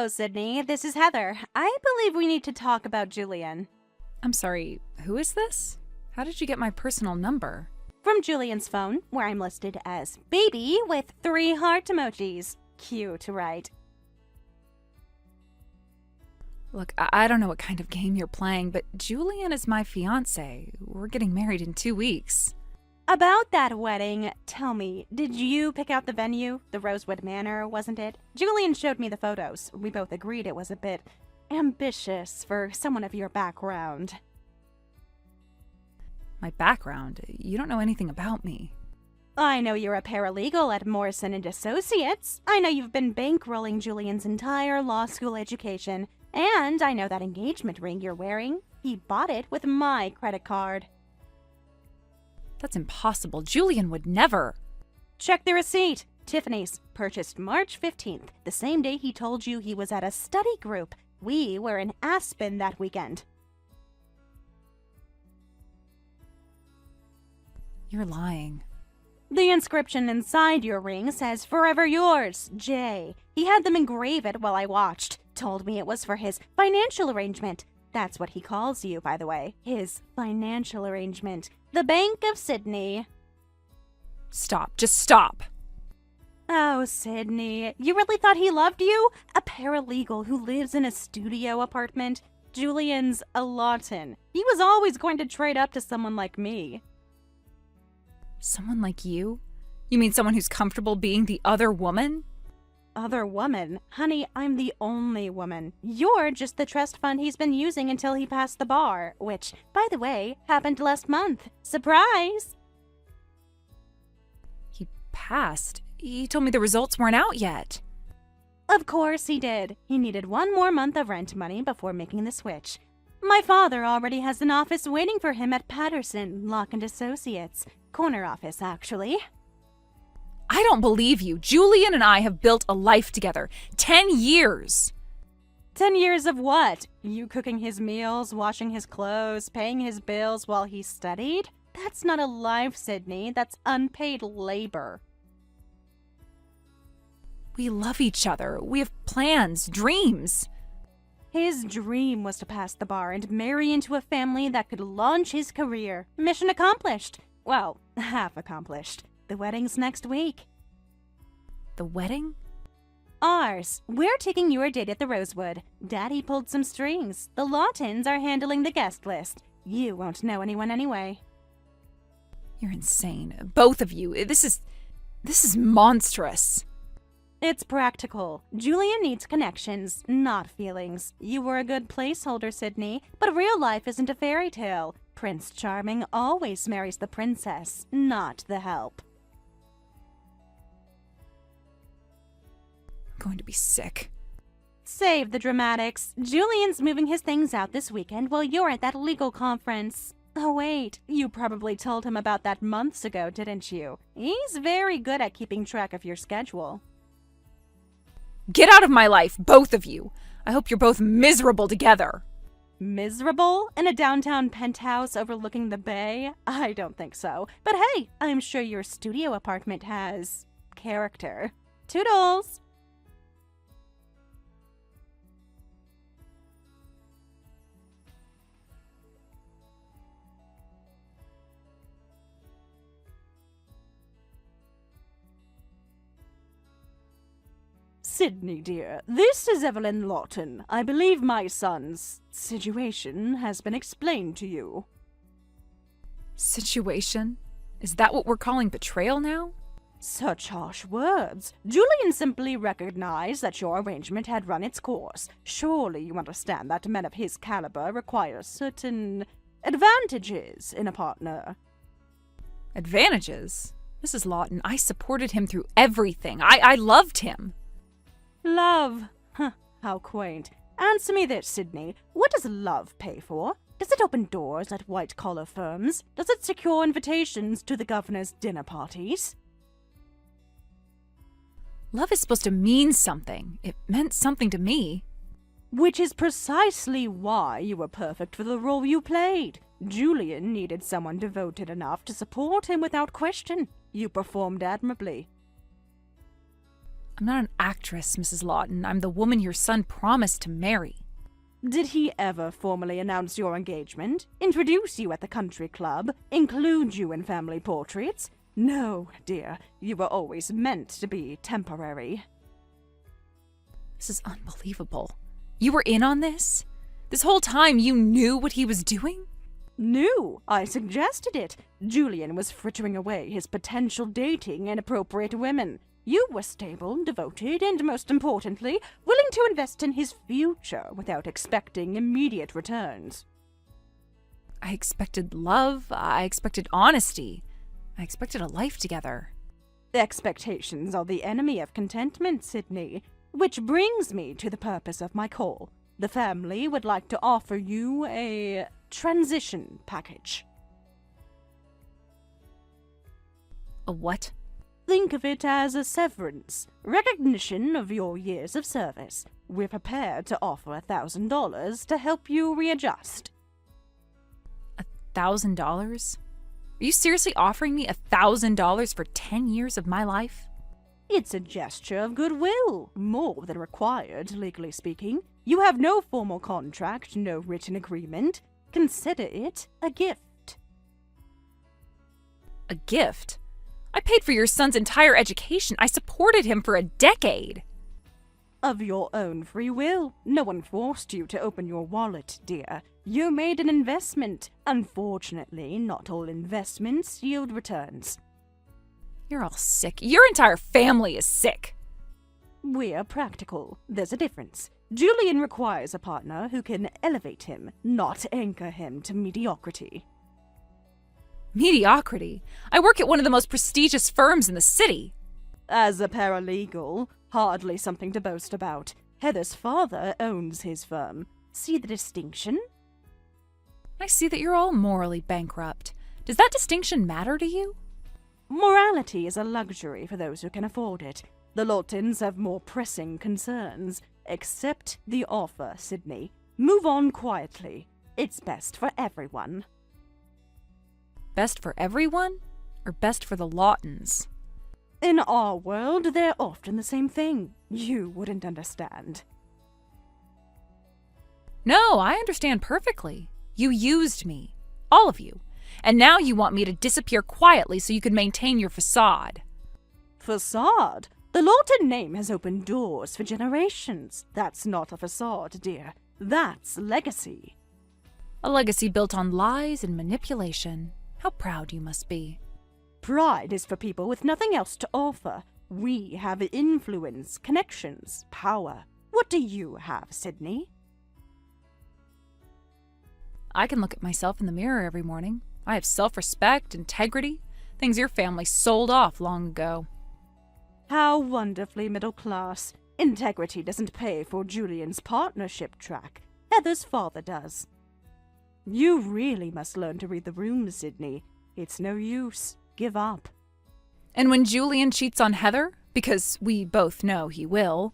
Hello, Sydney. This is Heather. I believe we need to talk about Julian. I'm sorry, who is this? How did you get my personal number? From Julian's phone, where I'm listed as baby with 3 heart emojis. Cute, right? Look, I don't know what kind of game you're playing, but Julian is my fiancé. We're getting married in 2 weeks. About that wedding, tell me, did you pick out the venue? The Rosewood Manor, wasn't it? Julian showed me the photos. We both agreed it was a bit ambitious for someone of your background. My background? You don't know anything about me. I know you're a paralegal at Morrison & Associates. I know you've been bankrolling Julian's entire law school education. And I know that engagement ring you're wearing. He bought it with my credit card. That's impossible. Julian would never. Check the receipt. Tiffany's, purchased March 15th, the same day he told you he was at a study group. We were in Aspen that weekend. You're lying. The inscription inside your ring says, "Forever yours, Jay." He had them engrave it while I watched. Told me it was for his financial arrangement. That's what he calls you, by the way. His financial arrangement. The Bank of Sydney. Stop. Just stop. Oh, Sydney, you really thought he loved you? A paralegal who lives in a studio apartment? Julian's a Lawton. He was always going to trade up to someone like me. Someone like you? You mean someone who's comfortable being the other woman? Other woman? Honey, I'm the only woman. You're just the trust fund he's been using until he passed the bar, which, by the way, happened last month. Surprise! He passed. He told me the results weren't out yet. Of course he did. He needed 1 more month of rent money before making the switch. My father already has an office waiting for him at Patterson, Locke & Associates. Corner office, actually. I don't believe you. Julian and I have built a life together. 10 years. 10 years of what? You cooking his meals, washing his clothes, paying his bills while he studied? That's not a life, Sydney. That's unpaid labor. We love each other. We have plans, dreams. His dream was to pass the bar and marry into a family that could launch his career. Mission accomplished. Well, half accomplished. The wedding's next week. The wedding? Ours. We're taking your date at the Rosewood. Daddy pulled some strings. The Lawtons are handling the guest list. You won't know anyone anyway. You're insane. Both of you. This is monstrous. It's practical. Julian needs connections, not feelings. You were a good placeholder, Sydney, but real life isn't a fairy tale. Prince Charming always marries the princess, not the help. I'm going to be sick. Save the dramatics. Julian's moving his things out this weekend while you're at that legal conference. Oh wait, you probably told him about that months ago, didn't you? He's very good at keeping track of your schedule. Get out of my life, both of you. I hope you're both miserable together. Miserable? In a downtown penthouse overlooking the bay? I don't think so. But hey, I'm sure your studio apartment has character. Toodles! Sydney, dear, this is Evelyn Lawton. I believe my son's situation has been explained to you. Situation? Is that what we're calling betrayal now? Such harsh words. Julian simply recognized that your arrangement had run its course. Surely you understand that men of his caliber require certain advantages in a partner. Advantages? Mrs. Lawton, I supported him through everything. I loved him. Love. Huh, how quaint. Answer me this, Sydney. What does love pay for? Does it open doors at white-collar firms? Does it secure invitations to the governor's dinner parties? Love is supposed to mean something. It meant something to me. Which is precisely why you were perfect for the role you played. Julian needed someone devoted enough to support him without question. You performed admirably. I'm not an actress, Mrs. Lawton. I'm the woman your son promised to marry. Did he ever formally announce your engagement? Introduce you at the country club? Include you in family portraits? No, dear, you were always meant to be temporary. This is unbelievable. You were in on this? This whole time you knew what he was doing? Knew? I suggested it. Julian was frittering away his potential dating inappropriate women. You were stable, devoted, and most importantly, willing to invest in his future without expecting immediate returns. I expected love. I expected honesty. I expected a life together. Expectations are the enemy of contentment, Sydney. Which brings me to the purpose of my call. The family would like to offer you a transition package. A what? Think of it as a severance, recognition of your years of service. We're prepared to offer $1,000 to help you readjust. $1,000? Are you seriously offering me $1,000 for 10 years of my life? It's a gesture of goodwill, more than required, legally speaking. You have no formal contract, no written agreement. Consider it a gift. A gift? I paid for your son's entire education. I supported him for a decade. Of your own free will. No one forced you to open your wallet, dear. You made an investment. Unfortunately, not all investments yield returns. You're all sick. Your entire family is sick. We're practical. There's a difference. Julian requires a partner who can elevate him, not anchor him to mediocrity. Mediocrity? I work at one of the most prestigious firms in the city. As a paralegal, hardly something to boast about. Heather's father owns his firm. See the distinction? I see that you're all morally bankrupt. Does that distinction matter to you? Morality is a luxury for those who can afford it. The Lawtons have more pressing concerns. Accept the offer, Sydney. Move on quietly. It's best for everyone. Best for everyone? Or best for the Lawtons? In our world, they're often the same thing. You wouldn't understand. No, I understand perfectly. You used me. All of you. And now you want me to disappear quietly so you can maintain your facade. Facade? The Lawton name has opened doors for generations. That's not a facade, dear. That's legacy. A legacy built on lies and manipulation. How proud you must be. Pride is for people with nothing else to offer. We have influence, connections, power. What do you have, Sydney? I can look at myself in the mirror every morning. I have self-respect, integrity, things your family sold off long ago. How wonderfully middle class. Integrity doesn't pay for Julian's partnership track. Heather's father does. You really must learn to read the room, Sydney. It's no use. Give up. And when Julian cheats on Heather, because we both know he will,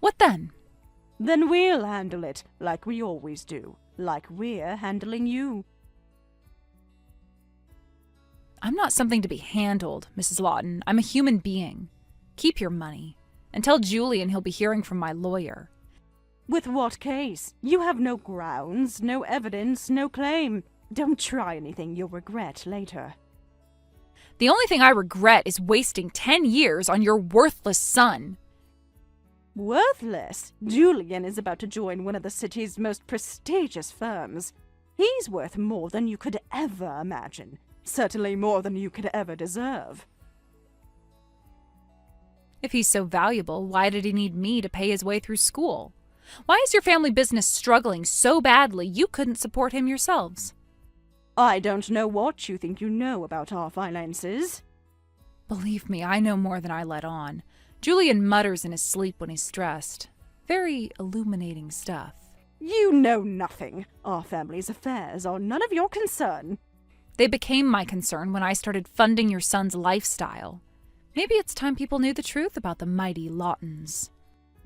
what then? Then we'll handle it, like we always do. Like we're handling you. I'm not something to be handled, Mrs. Lawton. I'm a human being. Keep your money. And tell Julian he'll be hearing from my lawyer. With what case? You have no grounds, no evidence, no claim. Don't try anything you'll regret later. The only thing I regret is wasting 10 years on your worthless son. Worthless? Julian is about to join one of the city's most prestigious firms. He's worth more than you could ever imagine. Certainly more than you could ever deserve. If he's so valuable, why did he need me to pay his way through school? Why is your family business struggling so badly you couldn't support him yourselves? I don't know what you think you know about our finances. Believe me, I know more than I let on. Julian mutters in his sleep when he's stressed. Very illuminating stuff. You know nothing. Our family's affairs are none of your concern. They became my concern when I started funding your son's lifestyle. Maybe it's time people knew the truth about the mighty Lawtons.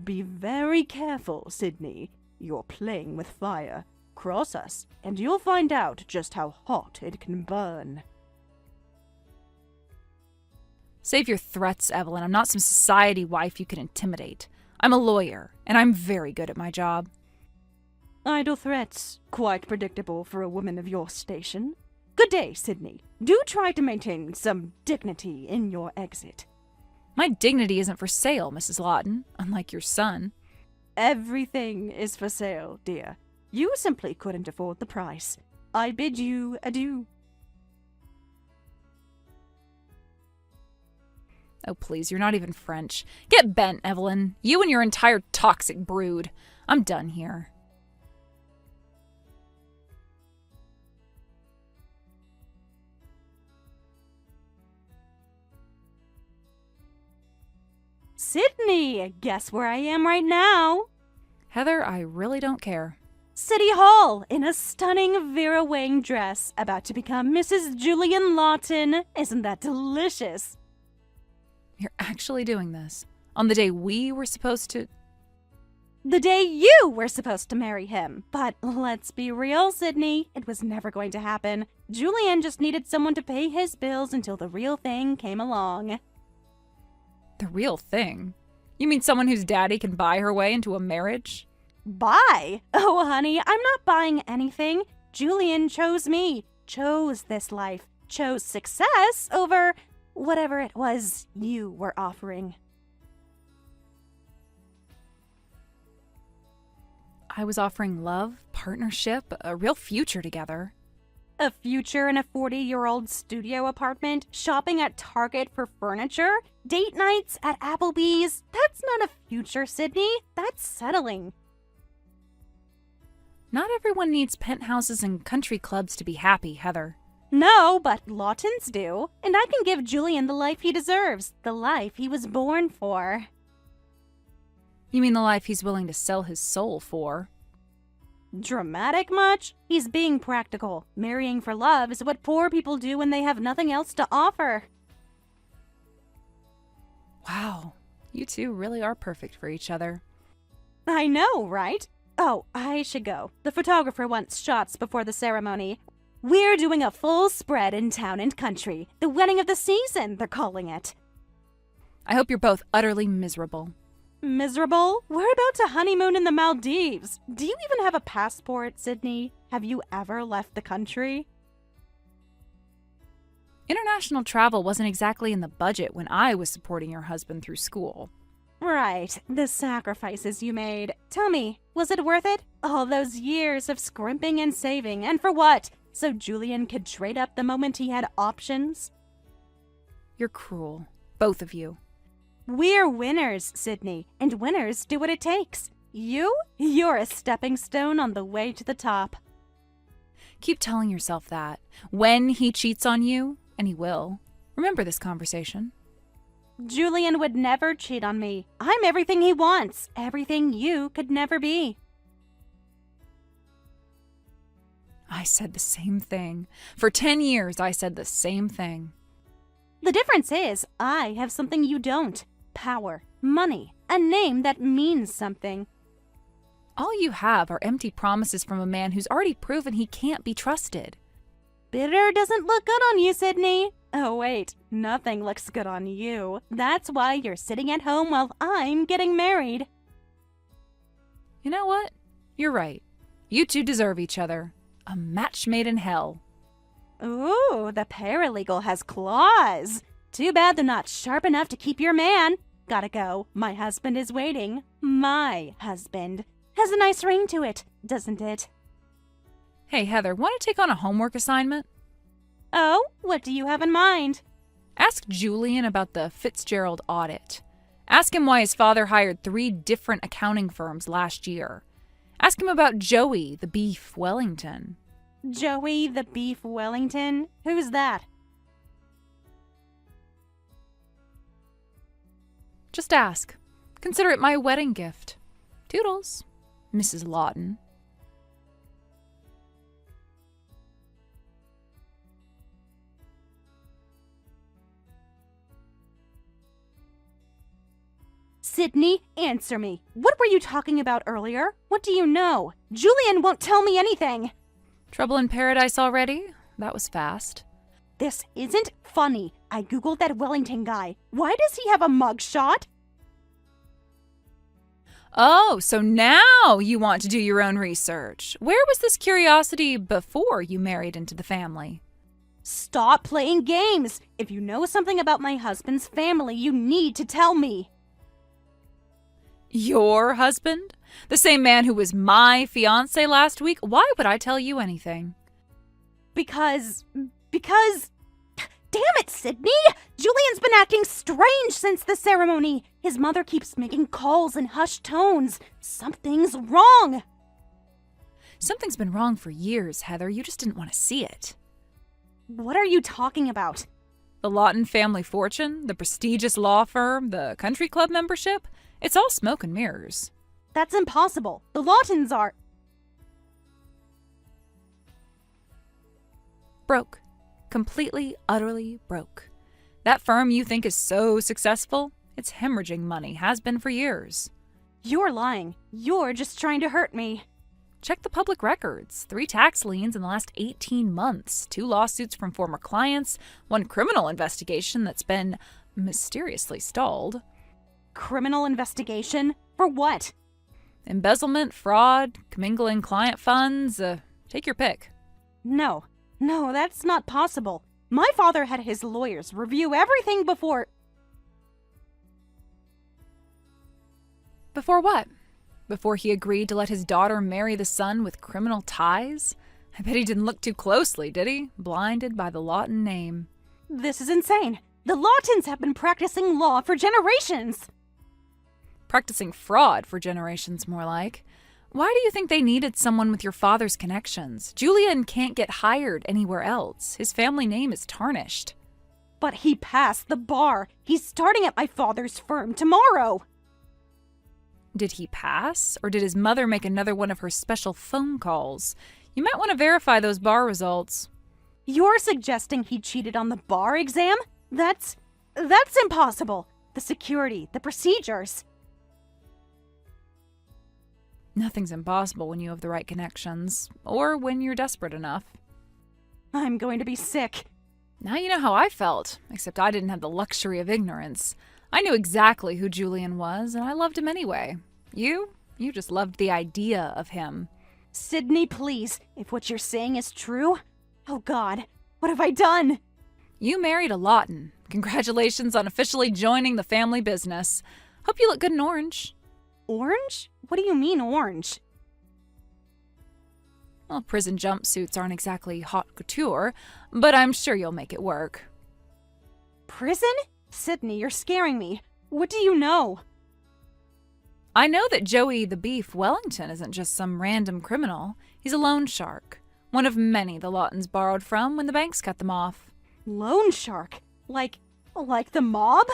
Be very careful, Sydney. You're playing with fire. Cross us, and you'll find out just how hot it can burn. Save your threats, Evelyn. I'm not some society wife you can intimidate. I'm a lawyer, and I'm very good at my job. Idle threats. Quite predictable for a woman of your station. Good day, Sydney. Do try to maintain some dignity in your exit. My dignity isn't for sale, Mrs. Lawton, unlike your son. Everything is for sale, dear. You simply couldn't afford the price. I bid you adieu. Oh, please, you're not even French. Get bent, Evelyn. You and your entire toxic brood. I'm done here. Sydney, guess where I am right now? Heather, I really don't care. City Hall, in a stunning Vera Wang dress, about to become Mrs. Julian Lawton. Isn't that delicious? You're actually doing this on the day we were supposed to... The day you were supposed to marry him. But let's be real, Sydney. It was never going to happen. Julian just needed someone to pay his bills until the real thing came along. The real thing? You mean someone whose daddy can buy her way into a marriage? Buy? Oh, honey, I'm not buying anything. Julian chose me, chose this life, chose success over whatever it was you were offering. I was offering love, partnership, a real future together. A future in a 40-year-old studio apartment, shopping at Target for furniture, date nights at Applebee's. That's not a future, Sydney. That's settling. Not everyone needs penthouses and country clubs to be happy, Heather. No, but Lawtons do. And I can give Julian the life he deserves, the life he was born for. You mean the life he's willing to sell his soul for? Dramatic much? He's being practical. Marrying for love is what poor people do when they have nothing else to offer. Wow, you two really are perfect for each other. I know, right? Oh, I should go. The photographer wants shots before the ceremony. We're doing a full spread in town and country. The wedding of the season, they're calling it. I hope you're both utterly miserable. Miserable? We're about to honeymoon in the Maldives. Do you even have a passport, Sydney? Have you ever left the country? International travel wasn't exactly in the budget when I was supporting your husband through school. Right, the sacrifices you made. Tell me, was it worth it? All those years of scrimping and saving, and for what? So Julian could trade up the moment he had options? You're cruel, both of you. We're winners, Sydney, and winners do what it takes. You're a stepping stone on the way to the top. Keep telling yourself that. When he cheats on you, and he will, remember this conversation. Julian would never cheat on me. I'm everything he wants, everything you could never be. I said the same thing. For 10 years, I said the same thing. The difference is, I have something you don't. Power, money, a name that means something. All you have are empty promises from a man who's already proven he can't be trusted. Bitter doesn't look good on you, Sydney. Oh wait, nothing looks good on you. That's why you're sitting at home while I'm getting married. You know what? You're right. You two deserve each other. A match made in hell. Ooh, the paralegal has claws. Too bad they're not sharp enough to keep your man. Gotta go. My husband is waiting. My husband. Has a nice ring to it, doesn't it? Hey, Heather, want to take on a homework assignment? Oh, what do you have in mind? Ask Julian about the Fitzgerald audit. Ask him why his father hired 3 different accounting firms last year. Ask him about Joey, the beef Wellington. Joey the beef Wellington? Who's that? Just ask. Consider it my wedding gift. Toodles, Mrs. Lawton. Sydney, answer me. What were you talking about earlier? What do you know? Julian won't tell me anything. Trouble in paradise already? That was fast. This isn't funny. I googled that Wellington guy. Why does he have a mugshot? Oh, so now you want to do your own research. Where was this curiosity before you married into the family? Stop playing games. If you know something about my husband's family, you need to tell me. Your husband? The same man who was my fiancé last week? Why would I tell you anything? Because... Damn it, Sydney! Julian's been acting strange since the ceremony. His mother keeps making calls in hushed tones. Something's wrong. Something's been wrong for years, Heather. You just didn't want to see it. What are you talking about? The Lawton family fortune, the prestigious law firm, the country club membership, it's all smoke and mirrors. That's impossible. The Lawtons are... Broke. Completely, utterly broke. That firm you think is so successful, it's hemorrhaging money, has been for years. You're lying. You're just trying to hurt me. Check the public records. 3 tax liens in the last 18 months, 2 lawsuits from former clients, 1 criminal investigation that's been mysteriously stalled. Criminal investigation? For what? Embezzlement, fraud, commingling client funds, take your pick. No, that's not possible. My father had his lawyers review everything before... Before what? Before he agreed to let his daughter marry the son with criminal ties? I bet he didn't look too closely, did he? Blinded by the Lawton name. This is insane. The Lawtons have been practicing law for generations. Practicing fraud for generations, more like. Why do you think they needed someone with your father's connections? Julian can't get hired anywhere else. His family name is tarnished. But he passed the bar. He's starting at my father's firm tomorrow. Did he pass? Or did his mother make another one of her special phone calls? You might want to verify those bar results. You're suggesting he cheated on the bar exam? That's impossible. The security, the procedures. Nothing's impossible when you have the right connections, or when you're desperate enough. I'm going to be sick. Now you know how I felt, except I didn't have the luxury of ignorance. I knew exactly who Julian was, and I loved him anyway. You just loved the idea of him. Sydney, please, if what you're saying is true... Oh God, what have I done? You married a Lawton. Congratulations on officially joining the family business. Hope you look good in orange. Orange? What do you mean orange? Well, prison jumpsuits aren't exactly haute couture, but I'm sure you'll make it work. Prison? Sydney, you're scaring me. What do you know? I know that Joey the Beef Wellington isn't just some random criminal. He's a loan shark. One of many the Lawtons borrowed from when the banks cut them off. Loan shark? Like the mob?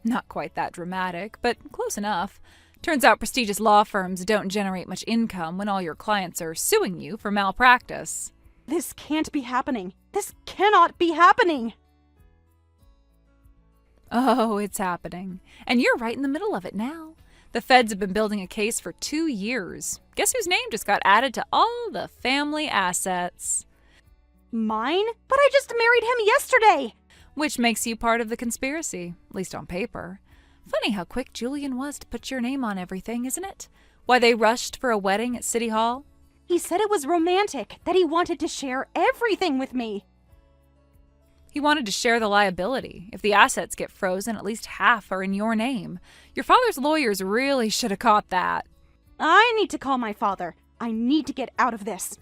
Not quite that dramatic, but close enough. Turns out prestigious law firms don't generate much income when all your clients are suing you for malpractice. This can't be happening. This cannot be happening. Oh, it's happening. And you're right in the middle of it now. The feds have been building a case for 2 years. Guess whose name just got added to all the family assets? Mine? But I just married him yesterday! Which makes you part of the conspiracy, at least on paper. Funny how quick Julian was to put your name on everything, isn't it? Why they rushed for a wedding at City Hall? He said it was romantic, that he wanted to share everything with me. He wanted to share the liability. If the assets get frozen, at least half are in your name. Your father's lawyers really should have caught that. I need to call my father. I need to get out of this.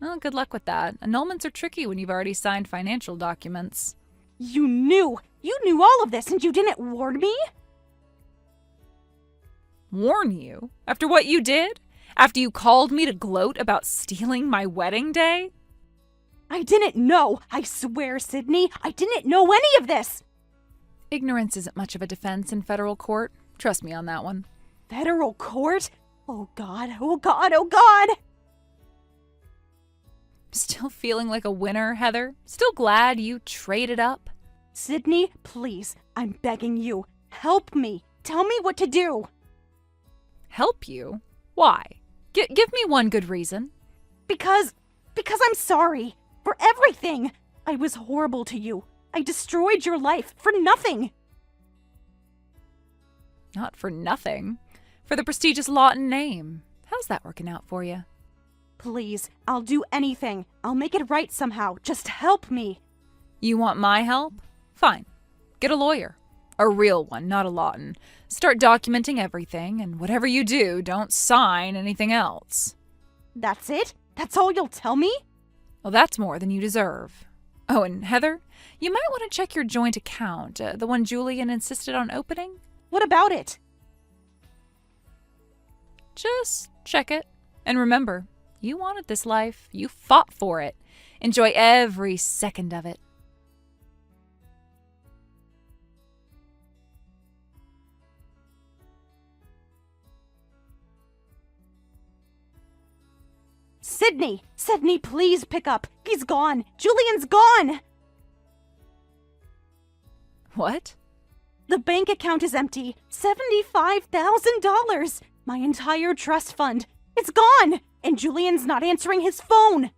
Well, good luck with that. Annulments are tricky when you've already signed financial documents. You knew all of this and you didn't warn me? Warn you? After what you did? After you called me to gloat about stealing my wedding day? I didn't know. I swear, Sydney, I didn't know any of this. Ignorance isn't much of a defense in federal court. Trust me on that one. Federal court? Oh God, oh God, oh God! Still feeling like a winner, Heather? Still glad you traded up? Sydney, please, I'm begging you. Help me. Tell me what to do. Help you? Why? Give me one good reason. Because I'm sorry. For everything. I was horrible to you. I destroyed your life for nothing. Not for nothing. For the prestigious Lawton name. How's that working out for you? Please, I'll do anything. I'll make it right somehow. Just help me. You want my help? Fine. Get a lawyer. A real one, not a Lawton. Start documenting everything, and whatever you do, don't sign anything else. That's it? That's all you'll tell me? Well, that's more than you deserve. Oh, and Heather, you might want to check your joint account, the one Julian insisted on opening. What about it? Just check it. And remember, you wanted this life. You fought for it. Enjoy every second of it. Sydney! Sydney, please pick up. He's gone. Julian's gone. What? The bank account is empty. $75,000. My entire trust fund. It's gone. And Julian's not answering his phone.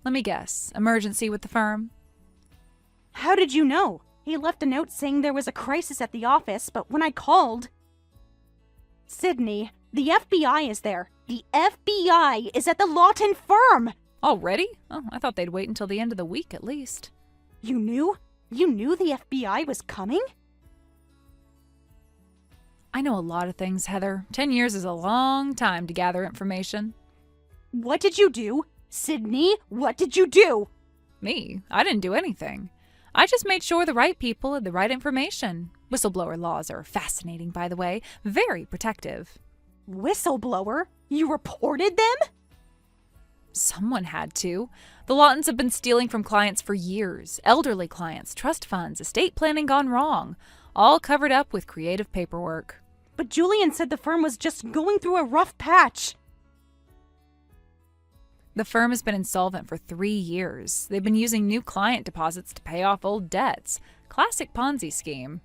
Let me guess. Emergency with the firm? How did you know? He left a note saying there was a crisis at the office, but when I called... Sydney, the FBI is there. The FBI is at the Lawton firm. Already? Oh, I thought they'd wait until the end of the week at least. You knew? You knew the FBI was coming? I know a lot of things, Heather. 10 years is a long time to gather information. What did you do? Sydney, what did you do? Me? I didn't do anything. I just made sure the right people had the right information. Whistleblower laws are fascinating, by the way. Very protective. Whistleblower? You reported them? Someone had to. The Lawtons have been stealing from clients for years. Elderly clients, trust funds, estate planning gone wrong. All covered up with creative paperwork. But Julian said the firm was just going through a rough patch. The firm has been insolvent for 3 years. They've been using new client deposits to pay off old debts. Classic Ponzi scheme.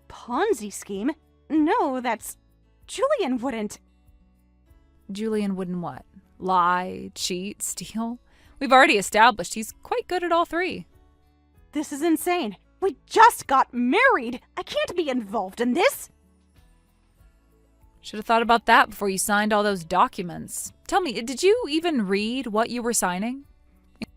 Ponzi scheme? No, that's... Julian wouldn't. Julian wouldn't what? Lie, cheat, steal? We've already established he's quite good at all three. This is insane. We just got married. I can't be involved in this. Should have thought about that before you signed all those documents. Tell me, did you even read what you were signing?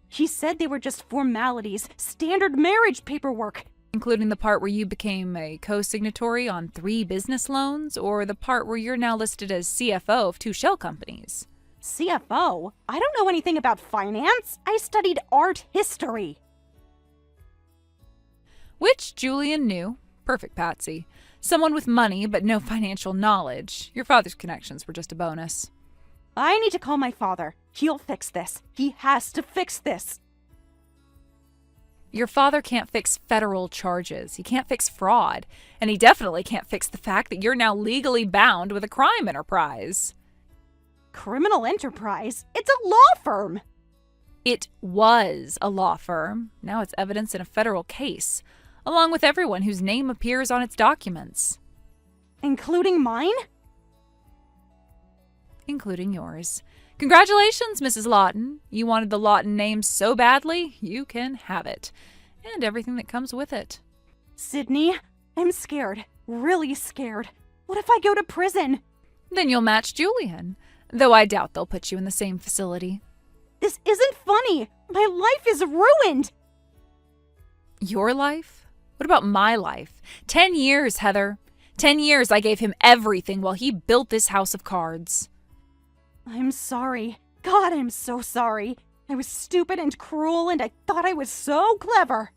He said they were just formalities, standard marriage paperwork. Including the part where you became a co-signatory on 3 business loans, or the part where you're now listed as CFO of 2 shell companies? CFO? I don't know anything about finance. I studied art history. Which Julian knew. Perfect patsy. Someone with money but no financial knowledge. Your father's connections were just a bonus. I need to call my father. He'll fix this. He has to fix this. Your father can't fix federal charges. He can't fix fraud. And he definitely can't fix the fact that you're now legally bound with a crime enterprise. Criminal enterprise? It's a law firm. It was a law firm. Now it's evidence in a federal case, along with everyone whose name appears on its documents. Including mine? Including yours. Congratulations, Mrs. Lawton. You wanted the Lawton name so badly, you can have it. And everything that comes with it. Sydney, I'm scared. Really scared. What if I go to prison? Then you'll match Julian. Though I doubt they'll put you in the same facility. This isn't funny. My life is ruined. Your life? What about my life? 10 years, Heather. 10 years I gave him everything while he built this house of cards. I'm sorry. God, I'm so sorry. I was stupid and cruel, and I thought I was so clever.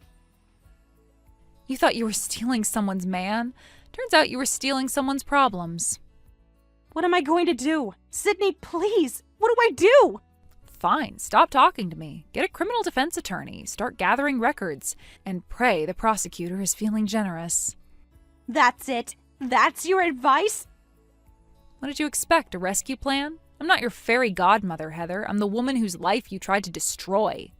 You thought you were stealing someone's man? Turns out you were stealing someone's problems. What am I going to do? Sydney, please. What do I do? Fine, stop talking to me. Get a criminal defense attorney. Start gathering records. And pray the prosecutor is feeling generous. That's it. That's your advice? What did you expect, a rescue plan? I'm not your fairy godmother, Heather. I'm the woman whose life you tried to destroy.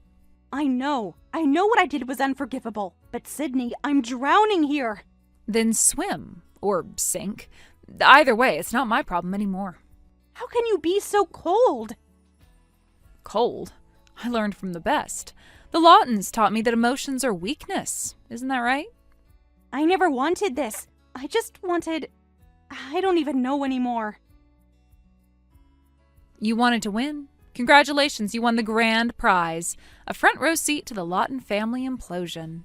I know what I did was unforgivable. But Sydney, I'm drowning here. Then swim. Or sink. Either way, it's not my problem anymore. How can you be so cold? Cold? I learned from the best. The Lawtons taught me that emotions are weakness. Isn't that right? I never wanted this. I just wanted... I don't even know anymore. You wanted to win. Congratulations, you won the grand prize, a front row seat to the Lawton family implosion.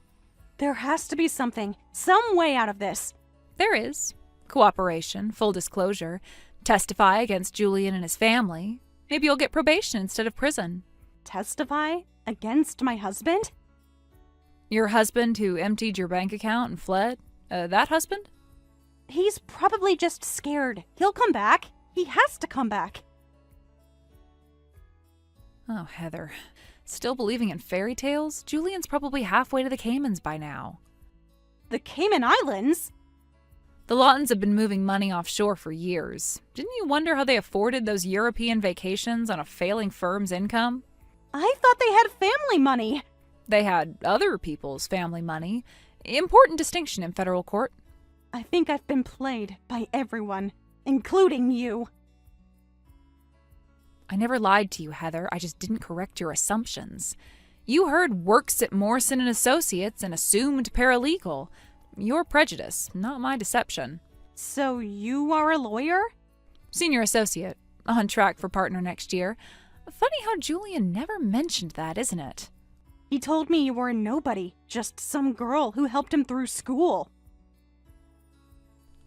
There has to be something, some way out of this. There is. Cooperation, full disclosure, testify against Julian and his family. Maybe you'll get probation instead of prison. Testify against my husband? Your husband who emptied your bank account and fled? That husband? He's probably just scared. He'll come back. He has to come back. Oh, Heather. Still believing in fairy tales? Julian's probably halfway to the Caymans by now. The Cayman Islands? The Lawtons have been moving money offshore for years. Didn't you wonder how they afforded those European vacations on a failing firm's income? I thought they had family money. They had other people's family money. Important distinction in federal court. I think I've been played by everyone, including you. I never lied to you, Heather. I just didn't correct your assumptions. You heard works at Morrison & Associates and assumed paralegal. Your prejudice, not my deception. So you are a lawyer? Senior associate. On track for partner next year. Funny how Julian never mentioned that, isn't it? He told me you were a nobody, just some girl who helped him through school.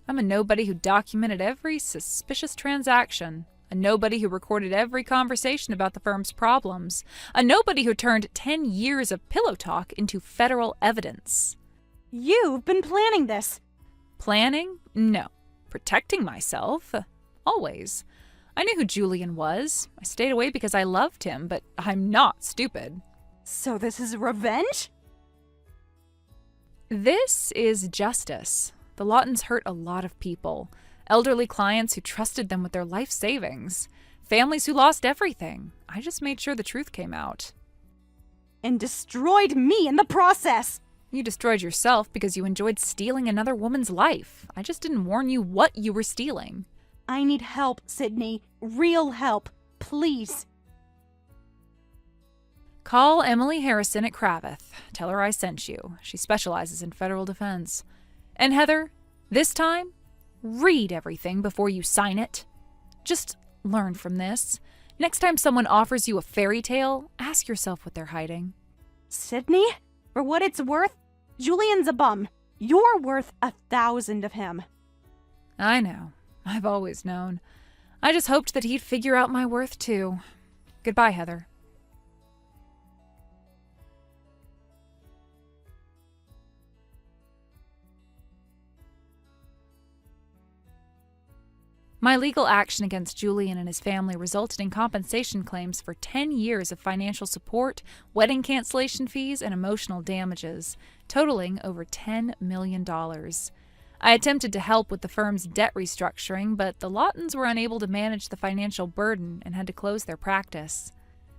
I'm a nobody who documented every suspicious transaction. A nobody who recorded every conversation about the firm's problems. A nobody who turned 10 years of pillow talk into federal evidence. You've been planning this. Planning? No. Protecting myself? Always. I knew who Julian was. I stayed away because I loved him, but I'm not stupid. So this is revenge? This is justice. The Lawtons hurt a lot of people. Elderly clients who trusted them with their life savings. Families who lost everything. I just made sure the truth came out. And destroyed me in the process! You destroyed yourself because you enjoyed stealing another woman's life. I just didn't warn you what you were stealing. I need help, Sydney. Real help. Please. Call Emily Harrison at Kraveth. Tell her I sent you. She specializes in federal defense. And Heather, this time, read everything before you sign it. Just learn from this. Next time someone offers you a fairy tale, ask yourself what they're hiding. Sydney, for what it's worth, Julian's a bum. You're worth 1,000 of him. I know. I've always known. I just hoped that he'd figure out my worth too. Goodbye, Heather. My legal action against Julian and his family resulted in compensation claims for 10 years of financial support, wedding cancellation fees, and emotional damages, totaling over $10 million. I attempted to help with the firm's debt restructuring, but the Lawtons were unable to manage the financial burden and had to close their practice.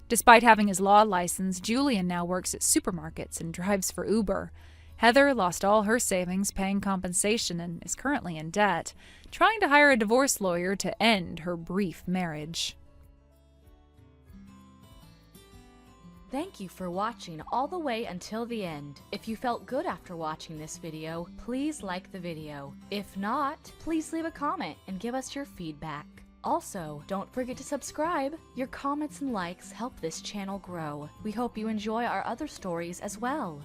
Despite having his law license, Julian now works at supermarkets and drives for Uber. Heather lost all her savings paying compensation and is currently in debt, trying to hire a divorce lawyer to end her brief marriage. Thank you for watching all the way until the end. If you felt good after watching this video, please like the video. If not, please leave a comment and give us your feedback. Also, don't forget to subscribe. Your comments and likes help this channel grow. We hope you enjoy our other stories as well.